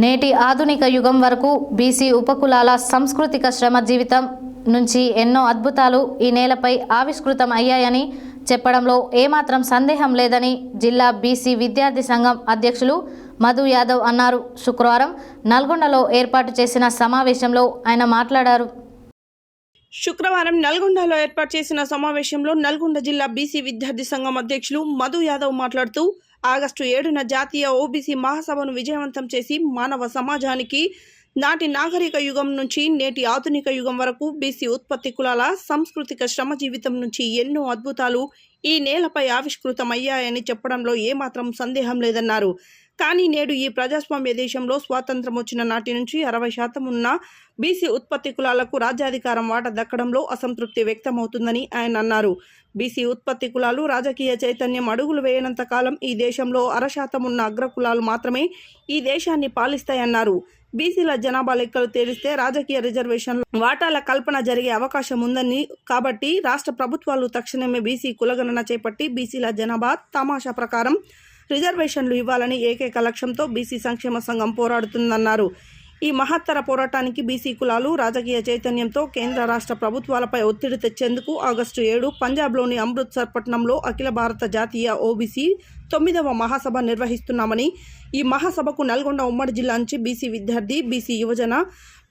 నేటి ఆధునిక యుగం వరకు బీసీ ఉపకులాల సాంస్కృతిక శ్రమ జీవితం నుంచి ఎన్నో అద్భుతాలు ఈ నేలపై ఆవిష్కృతం అయ్యాయని చెప్పడంలో ఏమాత్రం సందేహం లేదని జిల్లా బీసీ విద్యార్థి సంఘం అధ్యక్షులు మధు యాదవ్ అన్నారు. శుక్రవారం నల్గొండలో ఏర్పాటు చేసిన సమావేశంలో ఆయన మాట్లాడారు. శుక్రవారం నల్గొండలో ఏర్పాటు చేసిన సమావేశంలో నల్గొండ జిల్లా బీసీ విద్యార్థి సంఘం అధ్యక్షులు మధు యాదవ్ మాట్లాడుతూ ఆగస్టు 7న జాతీయ ఓబీసీ మహాసభను విజయవంతం చేసి మానవ సమాజానికి నాటి నాగరిక యుగం నుంచి నేటి ఆధునిక యుగం వరకు బీసీ ఉత్పత్తి కులాల సాంస్కృతిక శ్రమ జీవితం నుంచి ఎన్నో అద్భుతాలు ఈ నేలపై ఆవిష్కృతమయ్యాయని చెప్పడంలో ఏమాత్రం సందేహం లేదన్నారు. కానీ నేడు ఈ ప్రజాస్వామ్య దేశంలో స్వాతంత్రం వచ్చిన నాటి నుంచి 60% ఉన్న బీసీ ఉత్పత్తి కులాలకు రాజ్యాధికారం వాటా దక్కడంలో అసంతృప్తి వ్యక్తమవుతుందని ఆయన అన్నారు. బీసీ ఉత్పత్తి కులాలు రాజకీయ చైతన్యం అడుగులు వేయనంత కాలం ఈ దేశంలో 60% ఉన్న అగ్రకులాలు మాత్రమే ఈ దేశాన్ని పాలిస్తాయన్నారు. బీసీల జనాభా లెక్కలు తేలిస్తే రాజకీయ రిజర్వేషన్ల వాటాల కల్పన జరిగే అవకాశం ఉందని, కాబట్టి రాష్ట్ర ప్రభుత్వాలు తక్షణమే బీసీ కులగణన చేపట్టి బీసీల జనాభా తమాషా ప్రకారం రిజర్వేషన్లు ఇవ్వాలని ఏకైక లక్ష్యంతో బీసీ సంక్షేమ సంఘం పోరాడుతుందన్నారు. ఈ మహత్తర పోరాటానికి బీసీ కులాలు రాజకీయ చైతన్యంతో కేంద్ర రాష్ట్ర ప్రభుత్వాలపై ఒత్తిడి తెచ్చేందుకు ఆగస్టు 7 పంజాబ్లోని అమృత్సర్ పట్టణంలో అఖిల భారత జాతీయ ఓబీసీ 9వ మహాసభ నిర్వహిస్తున్నామని, ఈ మహాసభకు నల్గొండ ఉమ్మడి జిల్లా నుంచి బీసీ విద్యార్థి, బీసీ యువజన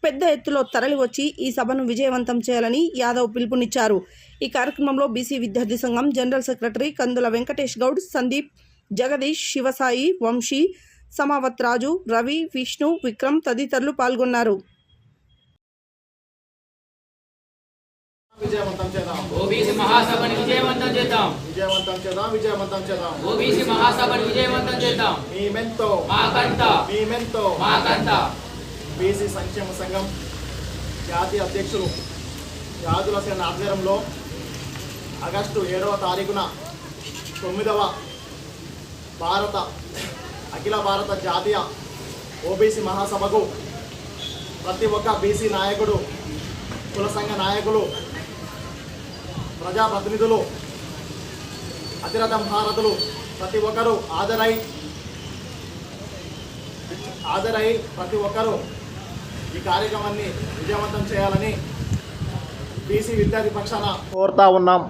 పెద్ద ఎత్తులో తరలివచ్చి ఈ సభను విజయవంతం చేయాలని యాదవ్ పిలుపునిచ్చారు. ఈ కార్యక్రమంలో బీసీ విద్యార్థి సంఘం జనరల్ సెక్రటరీ కందుల వెంకటేష్ గౌడ్, సందీప్, జగదీష్, శివసాయి, వంశీ, సమావత్ రాజు, రవి, విష్ణు, విక్రమ్ తదితరులు పాల్గొన్నారు. విజయవంతం చేద్దాం. ఓబీసీ మహాసభని విజయవంతం చేద్దాం. విజయవంతం చేద్దాం. విజయవంతం చేద్దాం. ఓబీసీ మహాసభని విజయవంతం చేద్దాం. మీమెంతో మాకంట మీమెంతో మాకంట. బీసీ సంక్షేమ సంఘం జాతీయ అధ్యక్షులు యాదుల సేన ఆధ్వర్యంలో ఆగస్టు 7వ తారీఖున 9వ అఖిల భారత జాతీయ ఓబీసీ మహాసభకు ప్రతి ఒక్క బీసీ నాయకుడు, కుల సంఘ నాయకులు, ప్రజాప్రతినిధులు, అతిరథ భారతులు ప్రతి ఒక్కరూ హాజరై ప్రతి ఒక్కరూ ఈ కార్యక్రమాన్ని విజయవంతం చేయాలని బీసీ విద్యార్థి పక్షాన కోరుతా ఉన్నాం.